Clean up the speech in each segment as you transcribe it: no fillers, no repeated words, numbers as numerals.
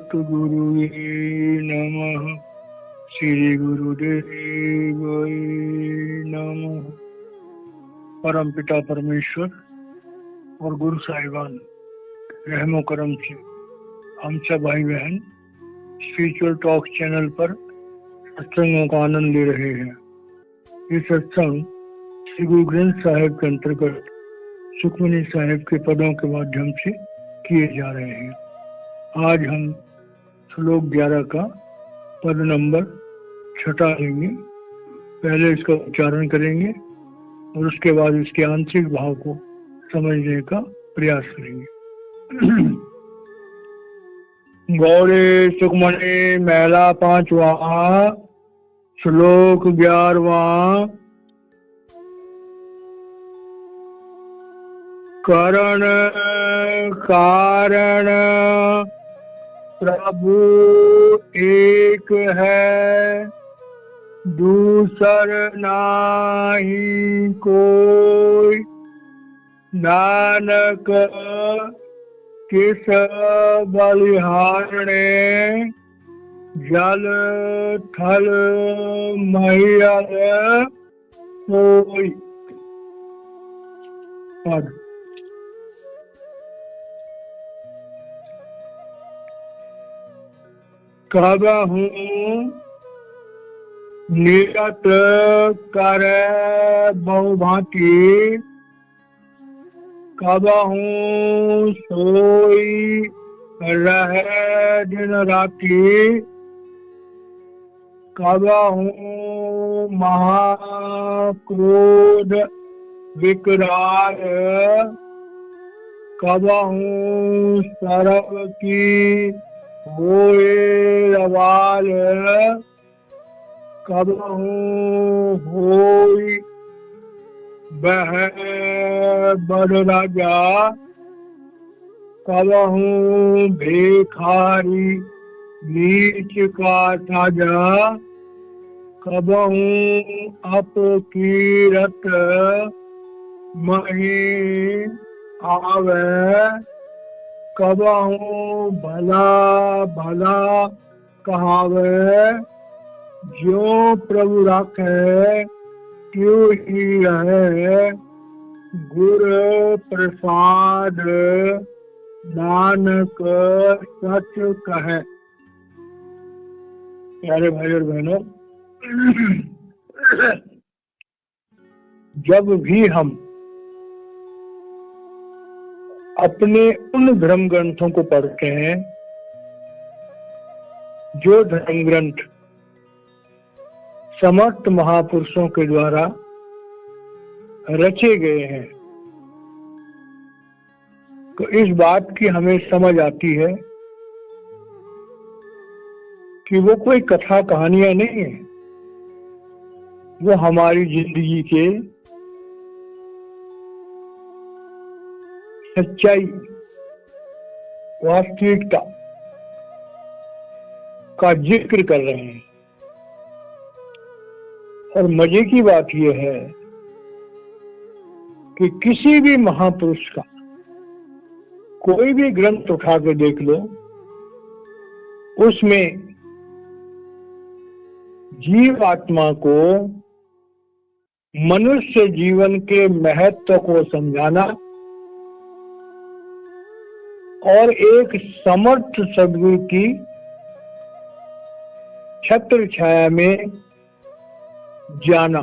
सद्गुरुवे नमः। श्री गुरुदेवाय नमः। परम पिता परमेश्वर और गुरु साहिबान रहमो करम से हम सब भाई बहन स्पिरिचुअल टॉक चैनल पर सत्संगों का आनंद ले रहे हैं। ये सत्संग श्री गुरु ग्रंथ साहिब के अंतर्गत सुखमनी साहिब के पदों के माध्यम से किए जा रहे हैं। आज हम श्लोक 11 का पद नंबर 6 लेंगे। पहले इसका उच्चारण करेंगे और उसके बाद इसके आंतरिक भाव को समझने का प्रयास करेंगे। गौरी सुखमनी महला 5वां श्लोक 11वां। करण कारण प्रभु एक है, दूसर नाही कोई। नानक किस बलिहारणे, जल थल महियल कोई। कहबहु नियत करे बहुभांति, कहबहु सोई रहे दिन राति। कहबहु महाक्रोध विकराल, कहबहु सरव की होए रवाल। कहबहु होई बह बड़ राजा, कहबहु भिखारी नीच का साजा। कहबहु अपकीरत मही आवे, कहबहु भला भला कहावे। ज्यों प्रभु राखे त्यों ही रहे, गुर प्रसाद नानक सच कहे। प्यारे भाई और बहनों, जब भी हम अपने उन धर्म ग्रंथों को पढ़ते हैं जो धर्म ग्रंथ समर्थ महापुरुषों के द्वारा रचे गए हैं, तो इस बात की हमें समझ आती है कि वो कोई कथा कहानियां नहीं है, वो हमारी जिंदगी के सच्चाई वास्तविकता का जिक्र कर रहे हैं। और मजे की बात यह है कि किसी भी महापुरुष का कोई भी ग्रंथ उठा के देख लो, उसमें जीव आत्मा को मनुष्य जीवन के महत्व को समझाना और एक समर्थ सद्गुरु की छत्र छाया में जाना,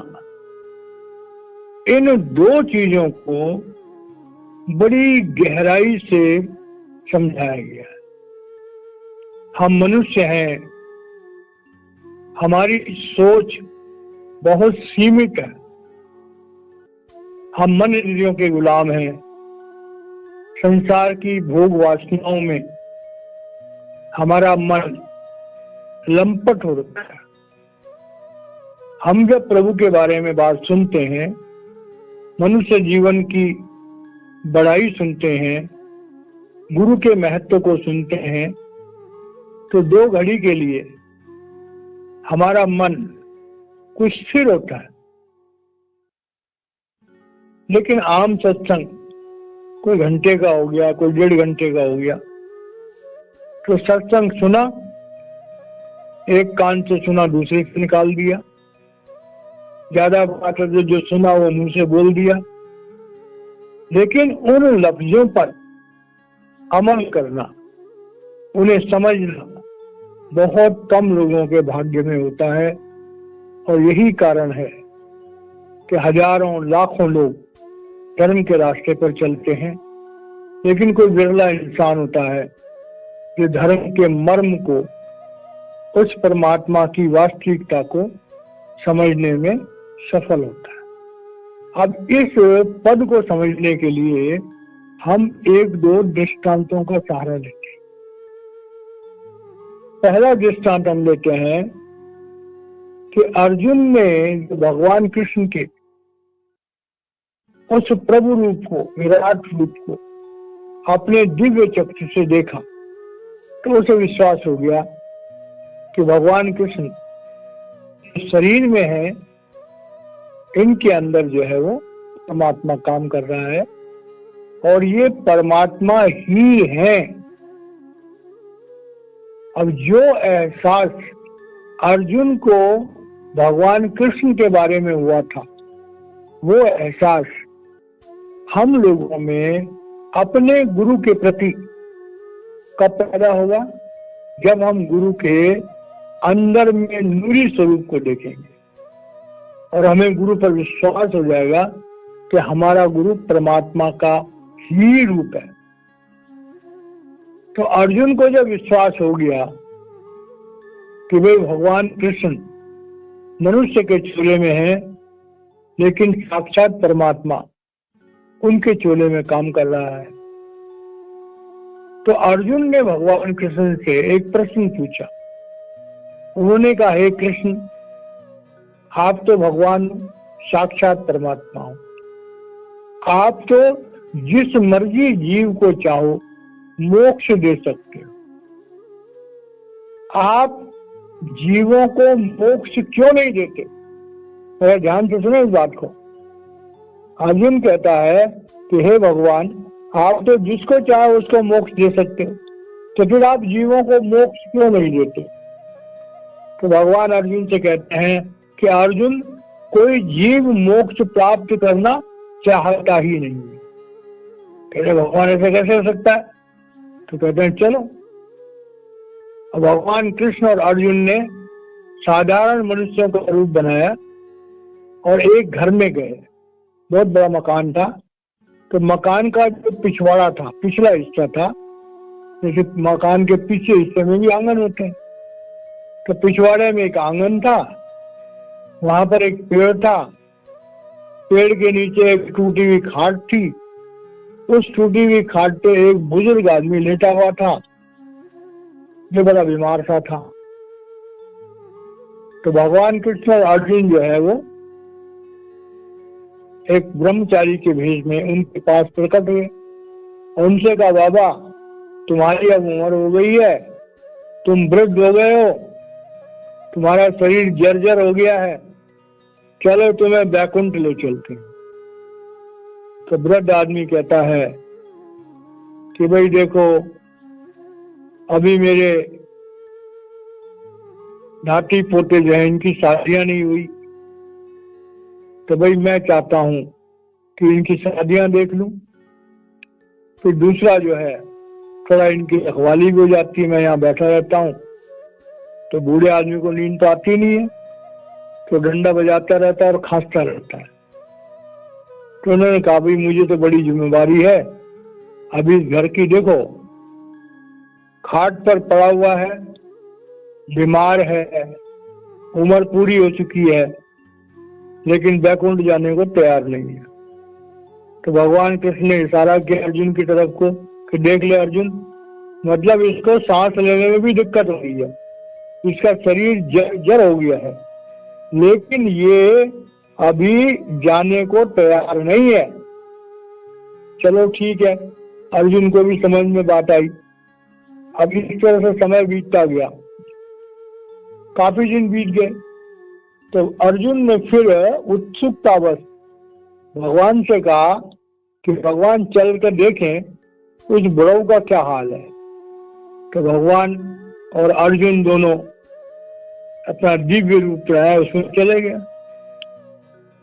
इन दो चीजों को बड़ी गहराई से समझाया गया। हम मनुष्य हैं, हमारी सोच बहुत सीमित है, हम मन इंद्रियों के गुलाम हैं, संसार की भोग वासनाओं में हमारा मन लंपट हो रखा है। हम जब प्रभु के बारे में बात सुनते हैं, मनुष्य जीवन की बड़ाई सुनते हैं, गुरु के महत्व को सुनते हैं, तो दो घड़ी के लिए हमारा मन कुछ स्थिर होता है। लेकिन आम सत्संग कोई घंटे का हो गया, कोई 1.5 घंटे का हो गया, तो सत्संग सुना, एक कान से सुना दूसरे से निकाल दिया, ज्यादा बात जो सुना वो मुंह से बोल दिया, लेकिन उन लफ्जों पर अमल करना, उन्हें समझना बहुत कम लोगों के भाग्य में होता है। और यही कारण है कि हजारों लाखों लोग धर्म के रास्ते पर चलते हैं, लेकिन कोई बिरला इंसान होता है जो धर्म के मर्म को, उस परमात्मा की वास्तविकता को समझने में सफल होता है। अब इस पद को समझने के लिए हम एक दो दृष्टांतों का सहारा लेते हैं। पहला दृष्टांत हम लेते हैं कि अर्जुन ने भगवान कृष्ण के उस प्रभु रूप को, विराट रूप को अपने दिव्य चक्षु से देखा तो उसे विश्वास हो गया कि भगवान कृष्ण शरीर में है, इनके अंदर जो है वो परमात्मा काम कर रहा है और ये परमात्मा ही है। अब जो एहसास अर्जुन को भगवान कृष्ण के बारे में हुआ था, वो एहसास हम लोगों में अपने गुरु के प्रति कब पैदा होगा? जब हम गुरु के अंदर में नूरी स्वरूप को देखेंगे और हमें गुरु पर विश्वास हो जाएगा कि हमारा गुरु परमात्मा का ही रूप है। तो अर्जुन को जब विश्वास हो गया कि भाई भगवान कृष्ण मनुष्य के चोले में है, लेकिन साक्षात परमात्मा उनके चोले में काम कर रहा है, तो अर्जुन ने भगवान कृष्ण से एक प्रश्न पूछा। उन्होंने कहा, हे कृष्ण, आप तो भगवान साक्षात परमात्मा हो, आप तो जिस मर्जी जीव को चाहो मोक्ष दे सकते हो, आप जीवों को मोक्ष क्यों नहीं देते? मेरा ध्यान से सुनो इस बात को। अर्जुन कहता है कि हे भगवान, आप तो जिसको चाहे उसको मोक्ष दे सकते हो, तो फिर आप जीवों को मोक्ष क्यों नहीं देते? तो भगवान अर्जुन से कहते हैं कि अर्जुन, कोई जीव मोक्ष प्राप्त करना चाहता ही नहीं है। कहते भगवान ऐसे कैसे हो सकता है? तो कहते हैं चलो। भगवान कृष्ण और अर्जुन ने साधारण मनुष्यों का रूप बनाया और एक घर में गए। बहुत बड़ा मकान था, तो मकान का जो पिछवाड़ा था, पिछला हिस्सा था, जैसे मकान के पीछे हिस्से में भी आंगन होते हैं, तो पिछवाड़े में एक आंगन था, वहां पर एक पेड़ था, पेड़ के नीचे एक टूटी हुई खाट थी, उस टूटी हुई खाट पे एक बुजुर्ग आदमी लेटा हुआ था जो बड़ा बीमार सा था। तो भगवान कृष्ण और अर्जुन जो है वो एक ब्रह्मचारी के भेष में उनके पास प्रकट हुए और उनसे कहा, बाबा तुम्हारी अब उम्र हो गई है, तुम वृद्ध हो गए हो, तुम्हारा शरीर जर्जर हो गया है, चलो तुम्हें वैकुंठ ले चलते हैं। तो वृद्ध आदमी कहता है कि भाई देखो, अभी मेरे नाती पोते जो है इनकी शादियां नहीं हुई, तो भाई मैं चाहता हूं कि इनकी शादियां देख लूं। फिर दूसरा जो है, थोड़ा इनकी रखवाली भी हो जाती है, मैं यहाँ बैठा रहता हूँ, तो बूढ़े आदमी को नींद तो आती नहीं है, तो डंडा बजाता रहता है और खांसता रहता है। तो उन्होंने कहा, भाई मुझे तो बड़ी जिम्मेदारी है, अभी इस घर की देखो, खाट पर पड़ा हुआ है, बीमार है, उम्र पूरी हो चुकी है, लेकिन वैकुंठ जाने को तैयार नहीं है। तो भगवान कृष्ण ने इशारा किया अर्जुन की तरफ को कि देख ले अर्जुन, मतलब इसको सांस लेने में भी दिक्कत हो रही है, इसका शरीर जर हो गया है, लेकिन ये अभी जाने को तैयार नहीं है। चलो ठीक है, अर्जुन को भी समझ में बात आई। अब इस तरह से समय बीतता गया, काफी दिन बीत गए। तो अर्जुन ने फिर उत्सुकतावश भगवान से कहा कि भगवान चल कर देखें उस बुढ़ऊ का क्या हाल है। तो भगवान और अर्जुन दोनों अपना दिव्य रूप चढ़ाया, उसमें चले गए।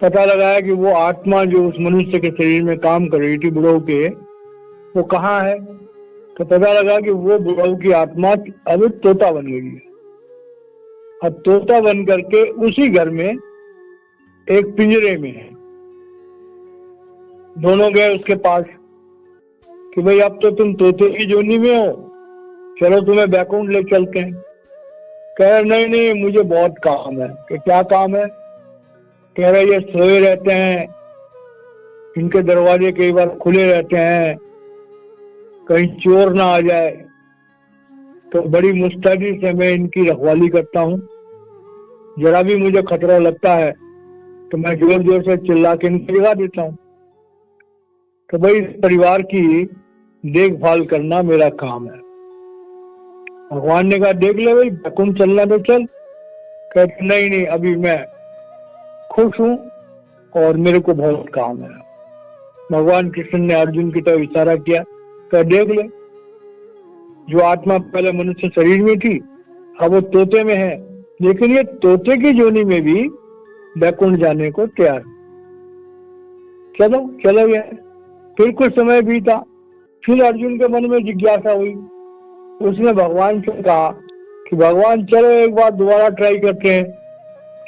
पता लगाया कि वो आत्मा जो उस मनुष्य के शरीर में काम कर रही थी बुढ़ऊ के, वो कहाँ है। तो पता लगा कि वो बुढ़ऊ की आत्मा अब तोता बन गई है। अब तोता बन करके उसी घर में एक पिंजरे में है। दोनों गए उसके पास कि भाई अब तो तुम तोते की जोनी में हो, चलो तुम्हें बैकुंठ ले चलते हैं। कह रहे नहीं नहीं, मुझे बहुत काम है। कि क्या काम है। कह रहे ये सोए रहते हैं, इनके दरवाजे कई बार खुले रहते हैं, कहीं चोर ना आ जाए, तो बड़ी मुस्तैदी से मैं इनकी रखवाली करता हूँ। जरा भी मुझे खतरा लगता है तो मैं जोर जोर से चिल्ला के इनको जगा देता हूँ। तो भाई इस परिवार की देखभाल करना मेरा काम है। भगवान ने कहा देख ले भाई, बैकुंठ चलना तो चल। कहते नहीं नहीं, अभी मैं खुश हूं और मेरे को बहुत काम है। भगवान कृष्ण ने अर्जुन की तरफ इशारा किया, कहा देख ले, जो आत्मा पहले मनुष्य शरीर में थी अब वो तोते में है, लेकिन ये तोते की जोनी में भी बैकुंठ जाने को तैयार। चलो चला गया। फिर कुछ समय बीता, फिर अर्जुन के मन में जिज्ञासा हुई। उसने भगवान से कहा कि भगवान चलो एक बार दोबारा ट्राई करते हैं।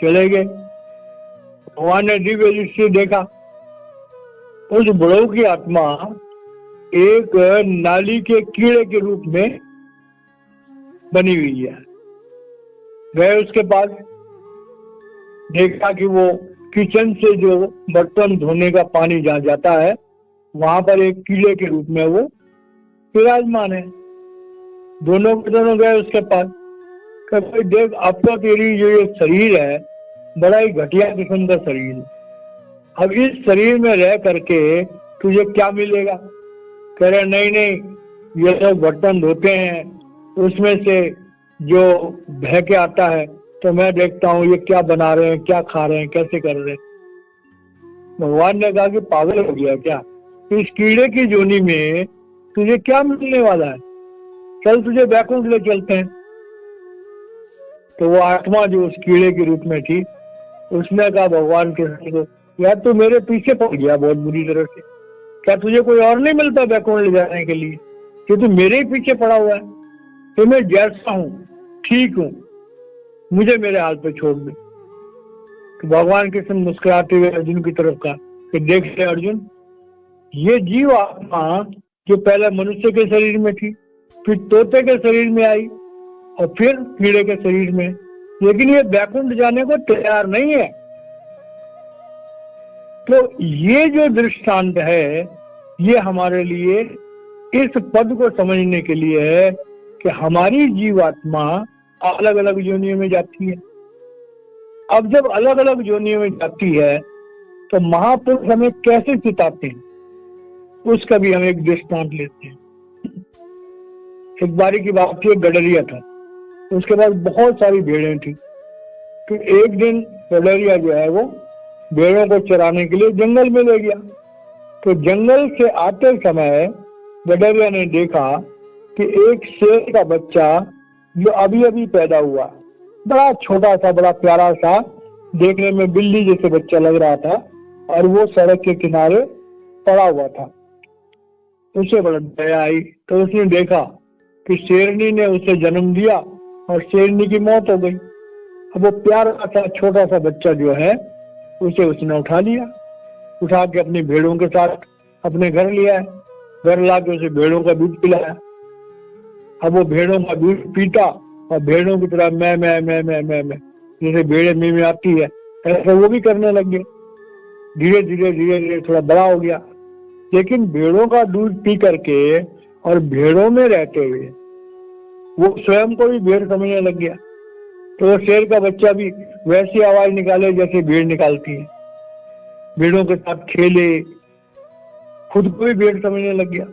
चले गए। भगवान ने दिव्य दृष्टि से देखा, उस बुढ़ऊ की आत्मा एक नाली के कीड़े के रूप में बनी हुई है। गए उसके पास, देखा कि वो किचन से जो बर्तन धोने का पानी जहाँ जाता है वहां पर एक कीड़े के रूप में वो विराजमान है। दोनों के दोनों गए उसके पास, भाई देख अब तो तेरी जो ये शरीर है बड़ा ही घटिया किस्म का शरीर है, अब इस शरीर में रह करके तुझे क्या मिलेगा। कह रहे नहीं नहीं, ये लोग बर्तन धोते हैं, उसमें से जो बह के आता है तो मैं देखता हूँ ये क्या बना रहे हैं, क्या खा रहे हैं, कैसे कर रहे हैं। भगवान ने कहा कि पागल हो गया क्या, इस कीड़े की जोनी में तुझे क्या मिलने वाला है, चल तुझे बैकुंठ ले चलते हैं। तो वो आत्मा जो उस कीड़े के रूप में थी उसने कहा भगवान कृष्ण को, यार तू मेरे पीछे पड़ गया बहुत बुरी तरह से, क्या तुझे कोई और नहीं मिलता बैकुंठ ले जाने के लिए, कि तू मेरे ही पीछे पड़ा हुआ है। तो मैं जैसा हूं ठीक हूं, मुझे मेरे हाल पे छोड़ दे। तो भगवान कृष्ण मुस्कुराते हुए अर्जुन की तरफ कहा कि देख ले अर्जुन, ये जीव आत्मा जो पहले मनुष्य के शरीर में थी, फिर तोते के शरीर में आई और फिर कीड़े के शरीर में, लेकिन ये बैकुंठ जाने को तैयार नहीं है। तो ये जो दृष्टांत है ये हमारे लिए इस पद को समझने के लिए है कि हमारी जीवात्मा अलग अलग योनियों में जाती है। अब जब अलग अलग योनियों में जाती है तो महापुरुष हमें कैसे सिताते हैं, उसका भी हम एक दृष्टांत लेते हैं। एक बारी की बात थी, एक गडरिया था, उसके पास बहुत सारी भेड़ें थी। तो एक दिन गडरिया जो है वो भेड़ों को चराने के लिए जंगल में ले गया। तो जंगल से आते समय गडरिया ने देखा कि एक शेर का बच्चा जो अभी अभी पैदा हुआ, बड़ा छोटा सा, बड़ा प्यारा सा, देखने में बिल्ली जैसे बच्चा लग रहा था, और वो सड़क के किनारे पड़ा हुआ था। उसे बड़ा दया आई। तो उसने देखा कि शेरनी ने उसे जन्म दिया और शेरनी की मौत हो गई। अब वो प्यारा सा छोटा सा बच्चा जो है उसे उसने उठा लिया, उठा के अपनी भेड़ों के साथ अपने घर लिया है। घर ला के उसे भेड़ों का दूध पिलाया। अब वो भेड़ों का दूध पीता और भेड़ों की तरह मैं जैसे भेड़े में आती है ऐसे वो भी करने लग गए। धीरे धीरे धीरे धीरे थोड़ा बड़ा हो गया, लेकिन भेड़ों का दूध पी करके और भेड़ों में रहते हुए वो स्वयं को भी भेड़ समझने लग गया। तो वो शेर का बच्चा भी वैसी आवाज निकाले जैसे भेड़ निकालती है, भेड़ों के साथ खेले, खुद को भी भेड़ समझने लग गया।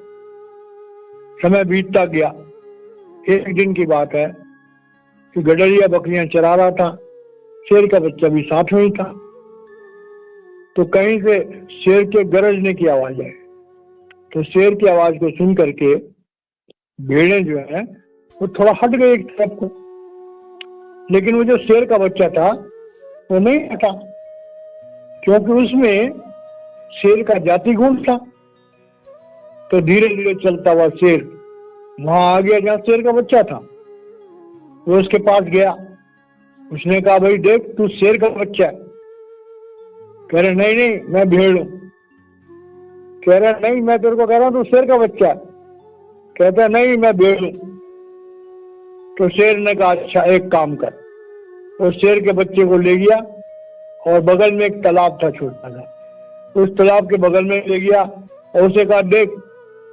समय बीतता गया। एक दिन की बात है कि गडरिया बकरियां चरा रहा था, शेर का बच्चा भी साथ में ही था। तो कहीं से शेर के गरजने की आवाज आई। तो शेर की आवाज को सुन करके भेड़ें जो है वो थोड़ा हट गए एक तरफ को, लेकिन वो जो शेर का बच्चा था वो नहीं हटा, क्योंकि उसमें शेर का जाति गुण था। तो धीरे धीरे चलता हुआ शेर वहां आ गया जहां शेर का बच्चा था। वो उसके पास गया, उसने कहा भाई देख तू शेर का बच्चा है। कह रहे नहीं नहीं मैं भेड़ हूं। कह रहा नहीं मैं तेरे को कह रहा हूं तू शेर का बच्चा है। कहता नहीं मैं भेड़ हूं। तो शेर ने कहा अच्छा एक काम कर। वो शेर के बच्चे को ले गया और बगल में एक तालाब था छोटा सा, उस तालाब के बगल में ले गया और उसे कहा देख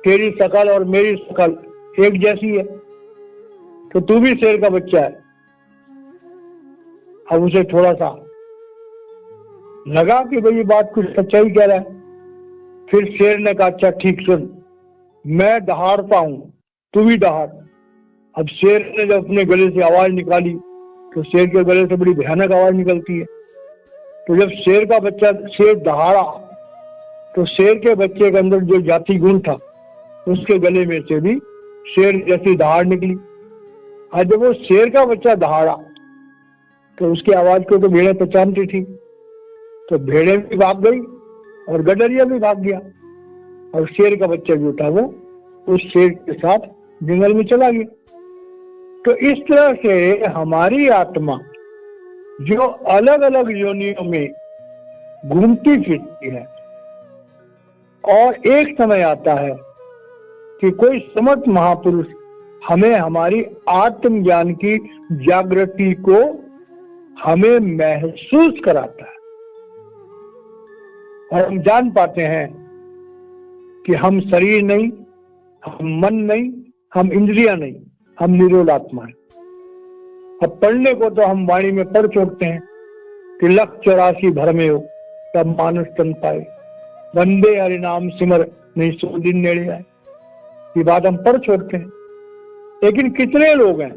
तेरी शकल और मेरी शकल एक जैसी है, तो तू भी शेर का बच्चा है। अब उसे थोड़ा सा लगा कि भाई ये बात कुछ सच्चाई कह रहा है। फिर शेर ने कहा अच्छा ठीक सुन, मैं दहाड़ता हूं तू भी दहाड़। अब शेर ने जब अपने गले से आवाज निकाली तो शेर के गले से बड़ी भयानक आवाज निकलती है। तो जब शेर का बच्चा शेर दहाड़ा तो शेर के बच्चे के अंदर जो जाति गुण था उसके गले में से भी शेर जैसी दहाड़ निकली। और जब वो शेर का बच्चा दहाड़ा तो उसकी आवाज को तो भेड़ें पहचानती थी, तो भेड़ें भी भाग गई और गडरिया भी भाग गया और शेर का बच्चा जो था वो उस शेर के साथ जंगल में चला गया। तो इस तरह से हमारी आत्मा जो अलग अलग योनियों में घूमती फिरती है और एक समय आता है कि कोई समर्थ महापुरुष हमें हमारी आत्मज्ञान की जागृति को हमें महसूस कराता है और हम जान पाते हैं कि हम शरीर नहीं, हम मन नहीं, हम इंद्रियां नहीं, हम निरोल आत्मा है। अब पढ़ने को तो हम वाणी में पढ़ छोड़ते हैं कि 184 भरमे हो तब मानस तन पाए, वंदे हरि नाम सिमर नहीं सो दिन नेड़े आए। ये बात हम पढ़ छोड़ते हैं, लेकिन कितने लोग हैं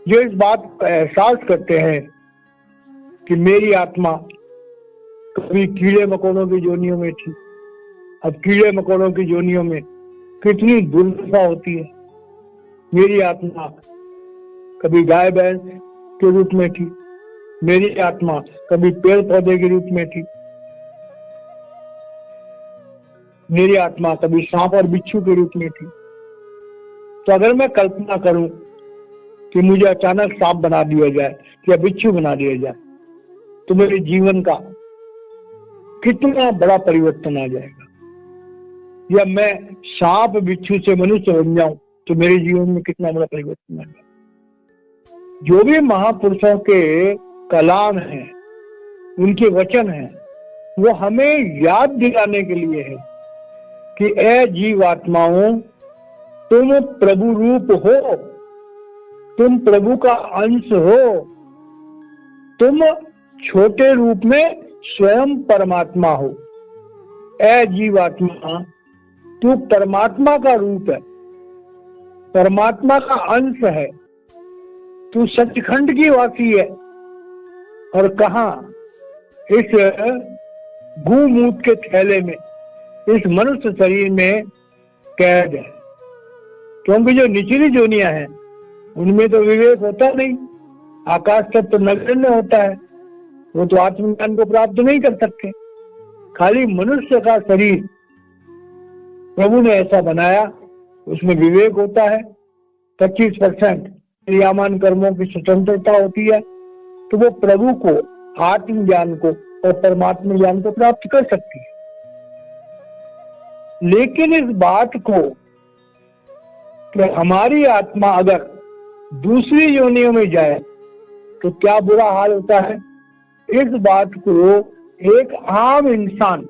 जो इस बात का एहसास करते हैं कि मेरी आत्मा कभी कीड़े मकोड़ों की जोनियों में थी। अब कीड़े मकोड़ों की जोनियों में कितनी दुर्दशा होती है। मेरी आत्मा कभी गाय भैंस के रूप में थी, मेरी आत्मा कभी पेड़ पौधे के रूप में थी, मेरी आत्मा कभी सांप और बिच्छू के रूप में थी। तो अगर मैं कल्पना करूं कि मुझे अचानक सांप बना दिया जाए या बिच्छू बना दिया जाए तो मेरे जीवन का कितना बड़ा परिवर्तन आ जाएगा। या मैं सांप बिच्छू से मनुष्य बन जाऊं तो मेरे जीवन में कितना बड़ा परिवर्तन आ जाएगा। जो भी महापुरुषों के कलाम हैं, उनके वचन हैं, वो हमें याद दिलाने के लिए है कि ऐ जीवात्माओं तुम प्रभु रूप हो, तुम प्रभु का अंश हो, तुम छोटे रूप में स्वयं परमात्मा हो। ऐ जीवात्मा तू परमात्मा का रूप है, परमात्मा का अंश है, तू सचखंड की वासी है। और कहा इस गूमूत के थैले में, इस मनुष्य शरीर में कैद है। क्योंकि जो निचली जोनियां हैं उनमें तो विवेक होता नहीं, आकाश तत्व तो नगण्य होता है, वो तो आत्मज्ञान को प्राप्त नहीं कर सकते। खाली मनुष्य का शरीर प्रभु ने ऐसा बनाया, उसमें विवेक होता है, 25% क्रियामान कर्मों की स्वतंत्रता होती है, तो वो प्रभु को, आत्मज्ञान को और परमात्मा ज्ञान को प्राप्त कर सकती है। लेकिन इस बात को कि हमारी आत्मा अगर दूसरी योनियों में जाए तो क्या बुरा हाल होता है, इस बात को एक आम इंसान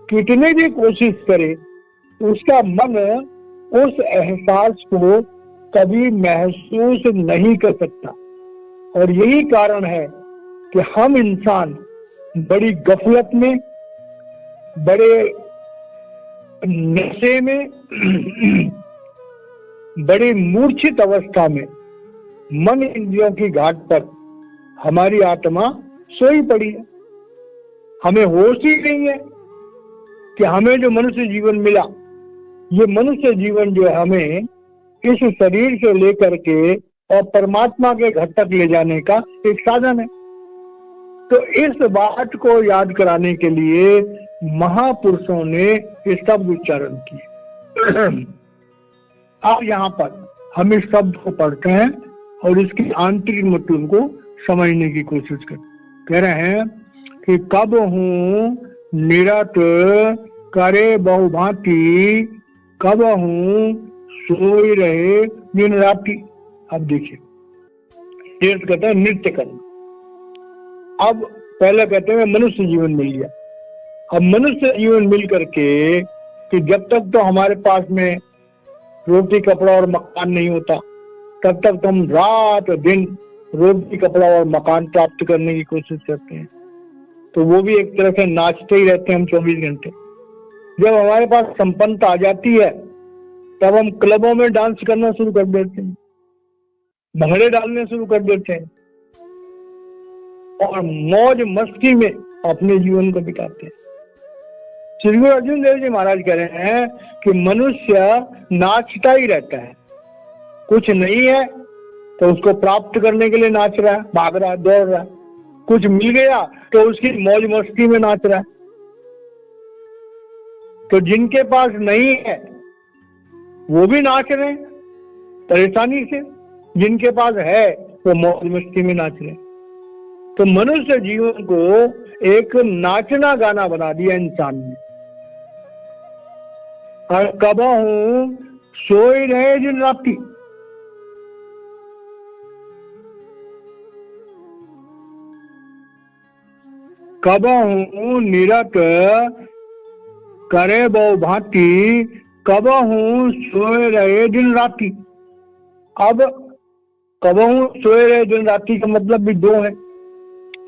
कितनी भी कोशिश करे उसका मन उस एहसास को कभी महसूस नहीं कर सकता। और यही कारण है कि हम इंसान बड़ी गफलत में, बड़े नशे में, बड़ी मूर्छित अवस्था में, मन इंद्रियों की घाट पर हमारी आत्मा सोई पड़ी है। हमें होश ही नहीं है कि हमें जो मनुष्य जीवन मिला, ये मनुष्य जीवन जो है हमें इस शरीर से लेकर के और परमात्मा के घर तक ले जाने का एक साधन है। तो इस बात को याद कराने के लिए महापुरुषों ने ये शब्द उच्चारण किए। अब यहाँ पर हम इस शब्द को पढ़ते हैं और इसकी आंतरिक मतलब को समझने की कोशिश करते। कह रहे हैं कि कब हूँ निरत करे बहुभांति, कब हूँ सोई रहे दिन राति। अब देखिए, तीर्थ कहते हैं नृत्य करना। अब पहले कहते हैं मनुष्य जीवन मिल गया। अब मनुष्य जीवन मिल करके कि जब तक तो हमारे पास में रोटी कपड़ा और मकान नहीं होता, तब तक तो हम रात दिन रोटी कपड़ा और मकान प्राप्त करने की कोशिश करते हैं। तो वो भी एक तरह से नाचते ही रहते हैं हम 24 घंटे। जब हमारे पास संपन्नता आ जाती है तब हम क्लबों में डांस करना शुरू कर देते हैं, भंगड़े डालने शुरू कर देते हैं और मौज मस्ती में अपने जीवन को बिताते हैं। श्री गुरु अर्जुन देव जी महाराज कह रहे हैं कि मनुष्य नाचता ही रहता है। कुछ नहीं है तो उसको प्राप्त करने के लिए नाच रहा है, भाग रहा है, दौड़ रहा है। कुछ मिल गया तो उसकी मौज मस्ती में नाच रहा है। तो जिनके पास नहीं है वो भी नाच रहे हैं परेशानी से, जिनके पास है वो मौज मस्ती में नाच रहे हैं। तो मनुष्य जीवन को एक नाचना गाना बना दिया इंसान ने। और कब हूं सोई रहे दिन राति, कब हूं निरत करे बहुभांति, कब हूं सोए रहे दिन राति। अब कब हूं सोए रहे दिन राति का मतलब भी दो है।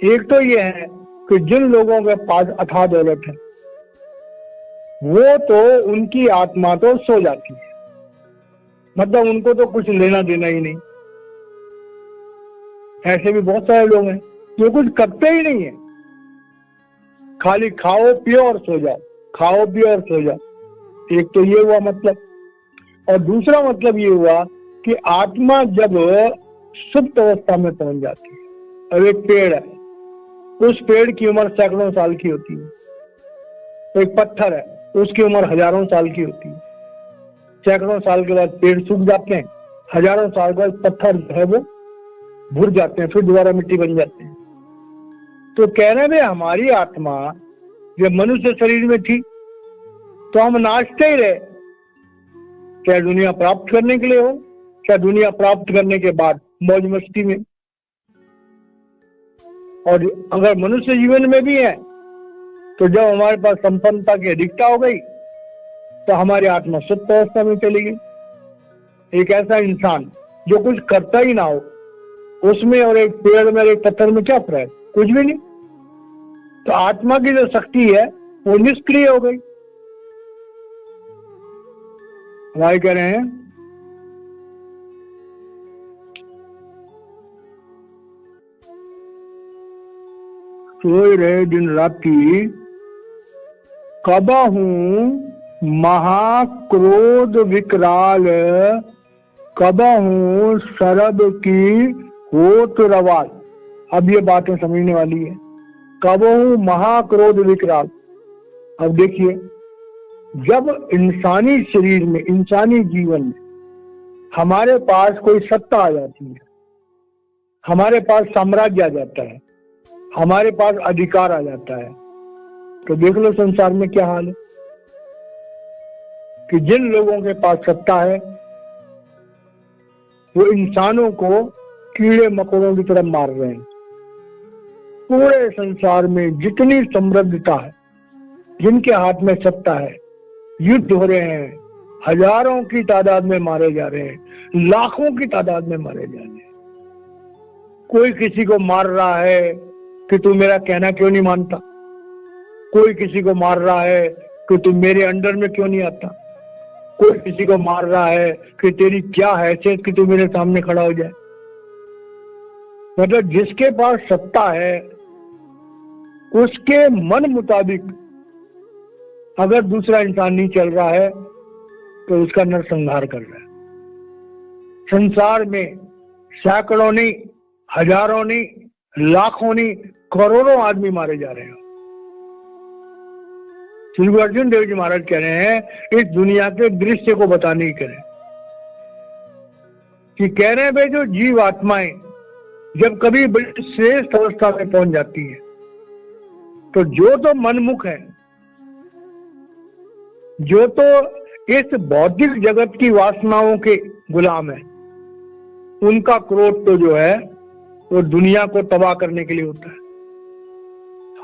एक तो ये है कि जिन लोगों के पास अथाह दौलत है वो तो उनकी आत्मा तो सो जाती है, मतलब उनको तो कुछ लेना देना ही नहीं। ऐसे भी बहुत सारे लोग हैं जो कुछ करते ही नहीं है, खाली खाओ पियो और सो जाओ, खाओ पियो और सो जाओ। एक तो ये हुआ मतलब। और दूसरा मतलब ये हुआ कि आत्मा जब सुप्त अवस्था में पहुंच जाती है, और एक पेड़ है, उस पेड़ की उम्र सैकड़ों साल की होती है। एक पत्थर है, उसकी उम्र हजारों साल की होती है। सैकड़ों साल के बाद पेड़ सूख जाते हैं, हजारों साल बाद पत्थर जो है वो भुर जाते हैं, फिर दोबारा मिट्टी बन जाते हैं। तो कहने में हमारी आत्मा जब मनुष्य शरीर में थी तो हम नाचते ही रहे, चाहे दुनिया प्राप्त करने के लिए हो, चाहे दुनिया प्राप्त करने के बाद मौज मस्ती में। और अगर मनुष्य जीवन में भी है तो जब हमारे पास संपन्नता की अधिकता हो गई तो हमारी आत्मा सुप्त अवस्था में चली गई। एक ऐसा इंसान जो कुछ करता ही ना हो, उसमें और एक पेड़ में और एक पत्थर में क्या फर्क? कुछ भी नहीं। तो आत्मा की जो शक्ति है वो निष्क्रिय हो गई। भाई कह रहे हैं सोए रहे दिन राति, कब हूं महाक्रोध विकराल, कब हूं शरद की होत रवाल। अब ये बातें समझने वाली है। कब हूं महाक्रोध विकराल। अब देखिए, जब इंसानी शरीर में, इंसानी जीवन में हमारे पास कोई सत्ता आ जाती है, हमारे पास साम्राज्य आ जाता है, हमारे पास अधिकार आ जाता है, तो देख लो संसार में क्या हाल है कि जिन लोगों के पास सत्ता है वो इंसानों को कीड़े मकोड़ों की तरफ मार रहे हैं। पूरे संसार में जितनी समृद्धता है, जिनके हाथ में सत्ता है, युद्ध हो रहे हैं, हजारों की तादाद में मारे जा रहे हैं, लाखों की तादाद में मारे जा रहे हैं। कोई किसी को मार रहा है कि तू मेरा कहना क्यों नहीं मानता, कोई किसी को मार रहा है कि तू मेरे अंडर में क्यों नहीं आता, कोई किसी को मार रहा है कि तेरी क्या हैसियत कि तू मेरे सामने खड़ा हो जाए। मतलब जिसके पास सत्ता है उसके मन मुताबिक अगर दूसरा इंसान नहीं चल रहा है तो उसका नरसंहार कर रहा है। संसार में सैकड़ों नहीं, हजारों नहीं, लाखों नहीं, करोड़ों आदमी मारे जा रहे हैं। श्री गुरु अर्जुन देव जी महाराज कह रहे हैं इस दुनिया के दृश्य को बताने ही करें कि कह रहे हैं भाई जो जीव आत्माएं जब कभी बड़ी श्रेष्ठ अवस्था में पहुंच जाती है तो जो तो मनमुख है, जो तो इस भौतिक जगत की वासनाओं के गुलाम है, उनका क्रोध तो जो है वो दुनिया को तबाह करने के लिए होता है।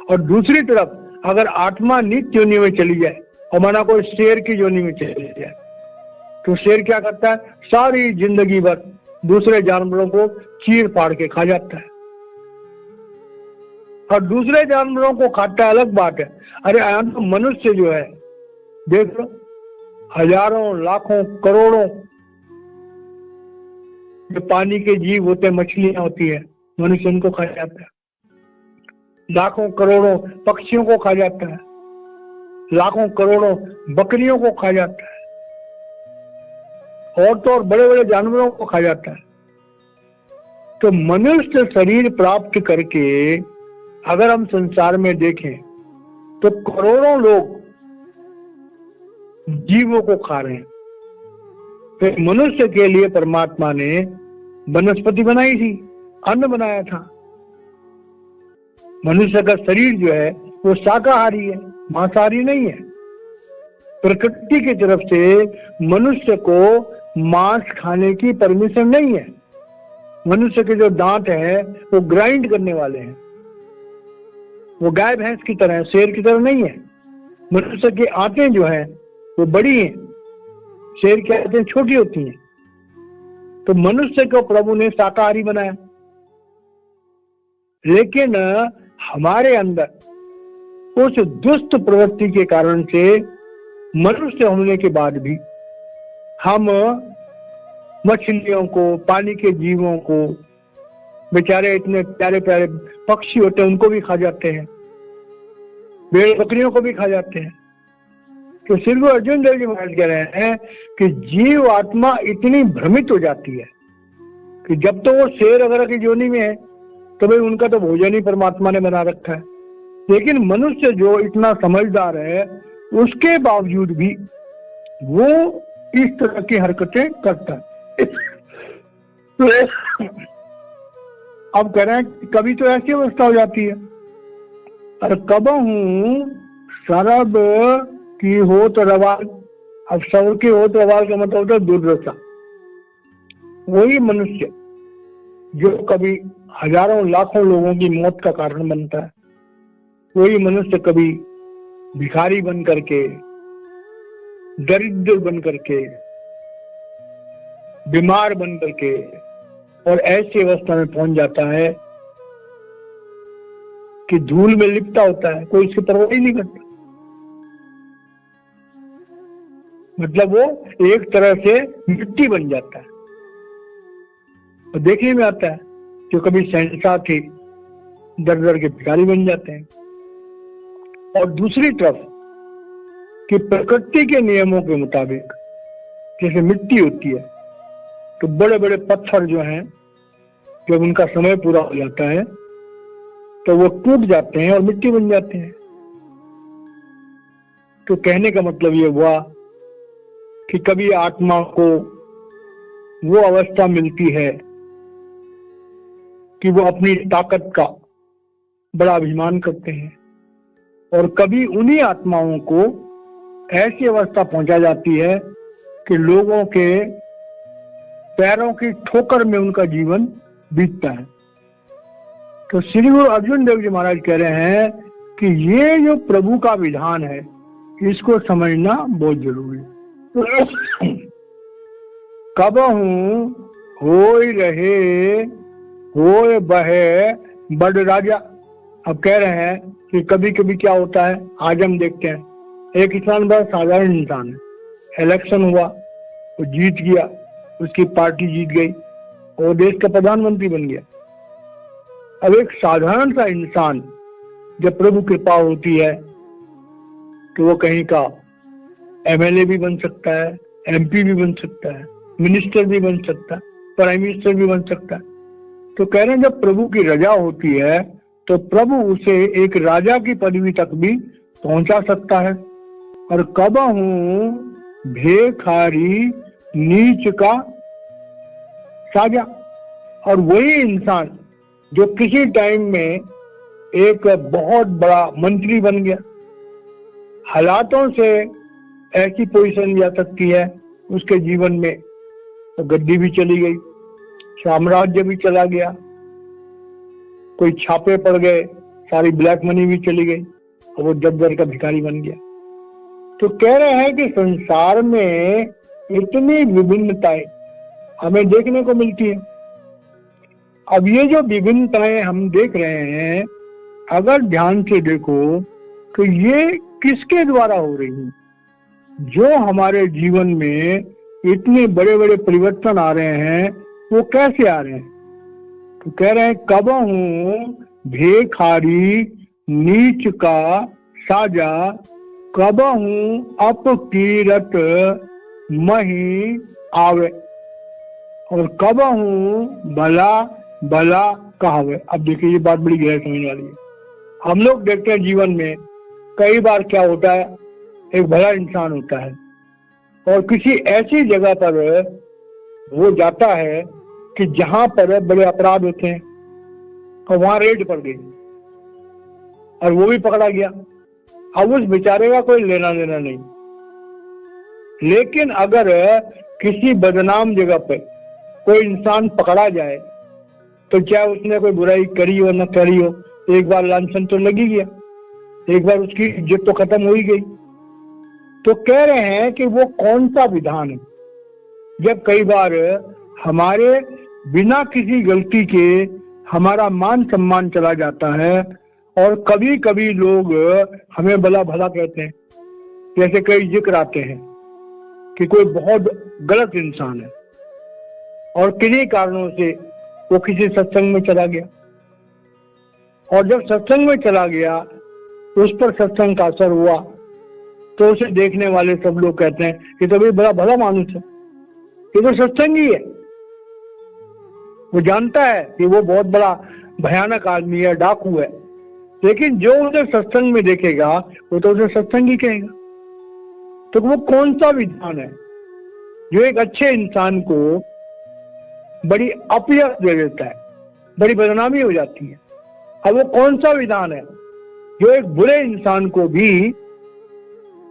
और दूसरी तरफ अगर आत्मा नित्य योनि में चली जाए और माना कोई शेर की योनि में चली जाए तो शेर क्या करता है, सारी जिंदगी भर दूसरे जानवरों को चीर फाड़ के खा जाता है। और दूसरे जानवरों को खाता है अलग बात है, अरे तो मनुष्य जो है देख लो, हजारों लाखों करोड़ों जो पानी के जीव होते हैं, मछलियां होती है, मनुष्य उनको खा जाता है। लाखों करोड़ों पक्षियों को खा जाता है, लाखों करोड़ों बकरियों को खा जाता है, और तो और बड़े बड़े जानवरों को खा जाता है। तो मनुष्य शरीर प्राप्त करके अगर हम संसार में देखें तो करोड़ों लोग जीवों को खा रहे हैं। तो मनुष्य के लिए परमात्मा ने वनस्पति बनाई थी, अन्न बनाया था। मनुष्य का शरीर जो है वो शाकाहारी है, मांसाहारी नहीं है। प्रकृति की तरफ से मनुष्य को मांस खाने की परमिशन नहीं है। मनुष्य के जो दांत है वो ग्राइंड करने वाले हैं, वो गाय भैंस की तरह है, शेर की तरह नहीं है। मनुष्य की आंतें जो है वो बड़ी हैं, शेर की आंतें छोटी होती हैं। तो मनुष्य को प्रभु ने शाकाहारी बनाया, लेकिन हमारे अंदर उस दुष्ट प्रवृत्ति के कारण से मनुष्य होने के बाद भी हम मछलियों को, पानी के जीवों को, बेचारे इतने प्यारे प्यारे पक्षी होते हैं उनको भी खा जाते हैं, भेड़ बकरियों को भी खा जाते हैं। तो श्री गुरु अर्जुन देव जी महाराज कह रहे हैं कि जीव आत्मा इतनी भ्रमित हो जाती है कि जब तो वो शेर वगैरह की योनि में है तो भाई उनका तो भोजन ही परमात्मा ने बना रखा है। लेकिन मनुष्य जो इतना समझदार है उसके बावजूद भी वो इस तरह की हरकतें करता है। अब कह रहे हैं कभी तो ऐसी अवस्था हो जाती है, और कब हूं सरब की हो तो रवाल। अब सर की हो तो रवाल का मतलब होता है दुर्दशा। वही मनुष्य जो कभी हजारों लाखों लोगों की मौत का कारण बनता है, वही मनुष्य कभी भिखारी बन करके, दरिद्र बन करके, बीमार बन करके और ऐसी अवस्था में पहुंच जाता है कि धूल में लिपटा होता है, कोई इसकी परवाह ही नहीं करता। मतलब वो एक तरह से मिट्टी बन जाता है। और देखने में आता है जो कभी शहंशाह थे दर दर के भिखारी बन जाते हैं। और दूसरी तरफ कि प्रकृति के नियमों के मुताबिक जैसे मिट्टी होती है तो बड़े बड़े पत्थर जो हैं जब उनका समय पूरा हो जाता है तो वो टूट जाते हैं और मिट्टी बन जाते हैं। तो कहने का मतलब ये हुआ कि कभी आत्मा को वो अवस्था मिलती है कि वो अपनी ताकत का बड़ा अभिमान करते हैं, और कभी उन्हीं आत्माओं को ऐसी अवस्था पहुंचा जाती है कि लोगों के पैरों की ठोकर में उनका जीवन बीतता है। तो श्री गुरु अर्जुन देव जी महाराज कह रहे हैं कि ये जो प्रभु का विधान है इसको समझना बहुत जरूरी है। कब हूं होय रहे होय बहे बड़ राजा। अब कह रहे हैं कि कभी कभी क्या होता है, आज हम देखते हैं एक इंसान बड़ा साधारण इंसान है, इलेक्शन हुआ, वो जीत गया, उसकी पार्टी जीत गई और देश का प्रधानमंत्री बन गया। अब एक साधारण सा इंसान जब प्रभु कृपा होती है तो वो कहीं का एमएलए भी बन सकता है, एमपी भी बन सकता है, मिनिस्टर भी बन सकता है, प्राइम मिनिस्टर भी बन सकता है। तो कह रहे हैं जब प्रभु की रजा होती है तो प्रभु उसे एक राजा की पदवी तक भी पहुंचा सकता है। और कबहू भेखारी नीच का साजा। और वही इंसान जो किसी टाइम में एक बहुत बड़ा मंत्री बन गया, हालातों से ऐसी पोजीशन जा सकती है उसके जीवन में, तो गद्दी भी चली गई, साम्राज्य भी चला गया, कोई छापे पड़ गए, सारी ब्लैक मनी भी चली गई और वो जब का भिखारी बन गया। तो कह रहे हैं कि संसार में इतनी विभिन्नताएं हमें देखने को मिलती है। अब ये जो विभिन्नताएं हम देख रहे हैं, अगर ध्यान से देखो तो ये किसके द्वारा हो रही है? जो हमारे जीवन में इतने बड़े बड़े परिवर्तन आ रहे हैं वो कैसे आ रहे हैं? तो कह रहे हैं कबहू भेखारी नीच का साजा, कबहू अपकीरत मही आवे, और कबहू भला भला कहावे। अब देखिए ये बात बड़ी गहरी समझ वाली है। हम लोग देखते हैं जीवन में कई बार क्या होता है, एक भला इंसान होता है और किसी ऐसी जगह पर वो जाता है कि जहां पर बड़े अपराध होते हैं और वहां रेड पड़ गई और वो भी पकड़ा गया। अब उस बेचारे का कोई लेना देना नहीं। लेकिन अगर किसी बदनाम जगह पर कोई इंसान पकड़ा जाए तो चाहे उसने कोई बुराई करी हो न करी हो, एक बार लांछन तो लगी गया, एक बार उसकी इज्जत तो खत्म हो ही गई। तो कह रहे हैं कि वो कौन सा विधान है जब कई बार हमारे बिना किसी गलती के हमारा मान सम्मान चला जाता है और कभी कभी लोग हमें भला भला कहते हैं। जैसे कई जिक्र आते हैं कि कोई बहुत गलत इंसान है और किन्हीं कारणों से वो किसी सत्संग में चला गया, और जब सत्संग में चला गया उस पर सत्संग का असर हुआ तो उसे देखने वाले सब लोग कहते हैं कि तो भाई बड़ा भला मानुस है, ये तो सत्संगी है। वो जानता है कि वो बहुत बड़ा भयानक आदमी है, डाकू है, लेकिन जो उसे सत्संग में देखेगा वो तो उसे सत्संगी कहेगा। तो वो कौन सा विधान है जो एक अच्छे इंसान को बड़ी अपयश दे देता है, बड़ी बदनामी हो जाती है? अब वो कौन सा विधान है जो एक बुरे इंसान को भी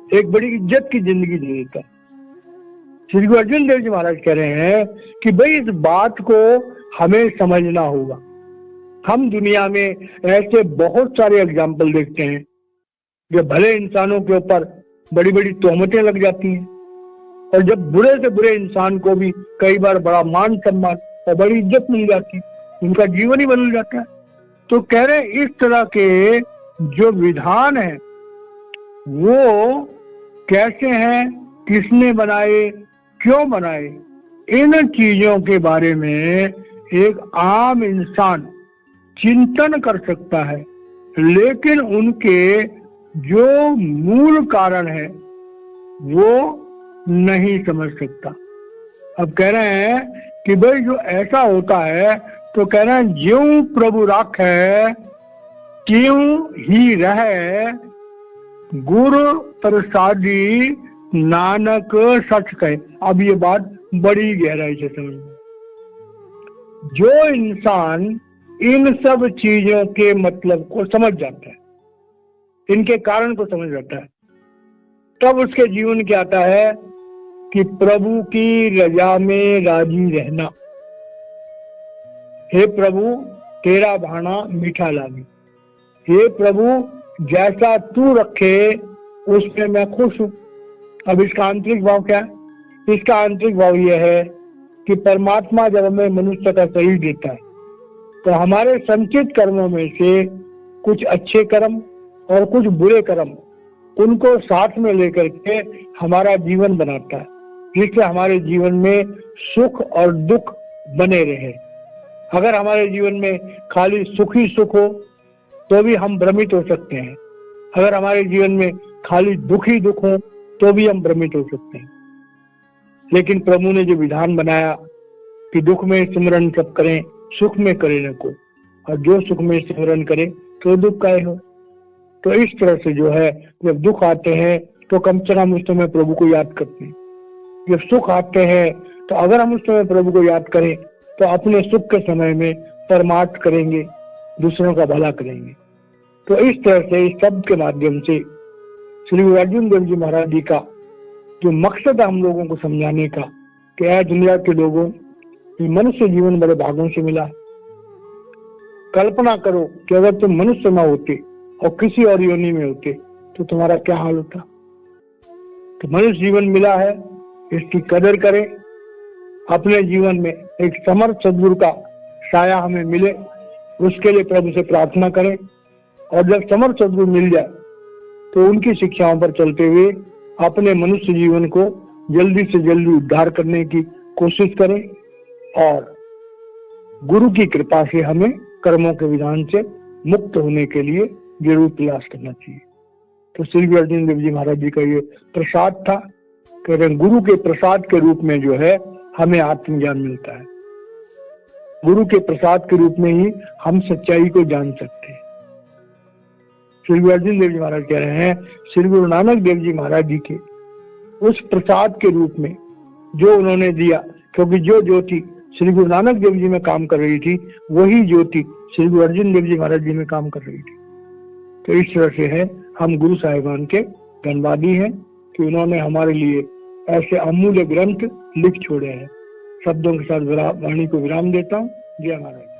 एक बड़ी इज्जत की जिंदगी दे देता है? श्री गुरु अर्जुन देव जी महाराज कह रहे हैं कि भाई इस बात को हमें समझना होगा। हम दुनिया में ऐसे बहुत सारे एग्जाम्पल देखते हैं जो भले इंसानों के ऊपर बड़ी बड़ी तोहमतें लग जाती हैं, और जब बुरे से बुरे इंसान को भी कई बार बड़ा मान सम्मान और बड़ी इज्जत मिल जाती है, उनका जीवन ही बदल जाता है। तो कह रहे हैं इस तरह के जो विधान है वो कैसे हैं, किसने बनाए, क्यों बनाए, इन चीजों के बारे में एक आम इंसान चिंतन कर सकता है, लेकिन उनके जो मूल कारण है वो नहीं समझ सकता। अब कह रहे हैं कि भाई जो ऐसा होता है तो कह रहे हैं ज्यों प्रभु राखे त्यों ही रहे, गुरु प्रसादी नानक सच कहे। अब ये बात बड़ी गहराई से समझ, जो इंसान इन सब चीजों के मतलब को समझ जाता है, इनके कारण को समझ जाता है, तब उसके जीवन क्या आता है कि प्रभु की रजा में राजी रहना। हे प्रभु तेरा भाना मीठा लागे, हे प्रभु जैसा तू रखे उसमें मैं खुश हूं। अब इसका आंतरिक भाव क्या है? इसका आंतरिक भाव यह है कि परमात्मा जब हमें मनुष्य का शरीर देता है तो हमारे संचित कर्मों में से कुछ अच्छे कर्म और कुछ बुरे कर्म, उनको साथ में लेकर के हमारा जीवन बनाता है, जिससे हमारे जीवन में सुख और दुख बने रहे। अगर हमारे जीवन में खाली सुख ही सुख हो तो भी हम भ्रमित हो सकते हैं, अगर हमारे जीवन में खाली दुख ही दुख हो तो भी हम भ्रमित हो सकते हैं। लेकिन प्रभु ने जो विधान बनाया कि दुख में सिमरन सब करें, सुख में करे न को, और जो सुख में सिमरन करे तो दुख काहे हो। तो इस तरह से जो है, जब दुख आते हैं तो कम से कम उस समय प्रभु को याद करते हैं। जब सुख आते हैं तो अगर हम उस समय प्रभु को याद करें तो अपने सुख के समय में परमार्थ करेंगे, दूसरों का भला करेंगे। तो इस तरह से इस शब्द के माध्यम से श्री गुरु अर्जुन देव जी महाराज जी का जो मकसद है हम लोगों को समझाने का, कि ऐ दुनिया के लोगों, ये मनुष्य जीवन बड़े भागों से मिला है। कल्पना करो कि अगर तुम मनुष्य न होते और किसी और योनि में होते तो तुम्हारा क्या हाल होता। तो मनुष्य जीवन मिला है, इसकी कदर करें। अपने जीवन में एक समर्थ सद्गुरु का साया हमें मिले, उसके लिए प्रभु से प्रार्थना करें। और जब समर्थ सद्गुरु मिल जाए तो उनकी शिक्षाओं पर चलते हुए अपने मनुष्य जीवन को जल्दी से जल्दी उद्धार करने की कोशिश करें, और गुरु की कृपा से हमें कर्मों के विधान से मुक्त होने के लिए जरूर प्रयास करना चाहिए। तो श्री गुरु अर्जुन देव जी महाराज जी का ये प्रसाद था। कह रहे गुरु के प्रसाद के रूप में जो है हमें आत्मज्ञान मिलता है। गुरु के प्रसाद के रूप में ही हम सच्चाई को जान सकते हैं। श्री गुरु अर्जुन देव जी महाराज कह रहे हैं, श्री गुरु नानक देव जी महाराज जी के उस प्रसाद के रूप में जो उन्होंने दिया, क्योंकि जो ज्योति श्री गुरु नानक देव जी में काम कर रही थी वही ज्योति श्री गुरु अर्जुन देव जी महाराज जी में काम कर रही थी। तो इस तरह से है, हम गुरु साहिबान के धन्यवादी हैं कि उन्होंने हमारे लिए ऐसे अमूल्य ग्रंथ लिख छोड़े हैं। शब्दों के साथ वाणी को विराम देता हूँ। जय महाराज।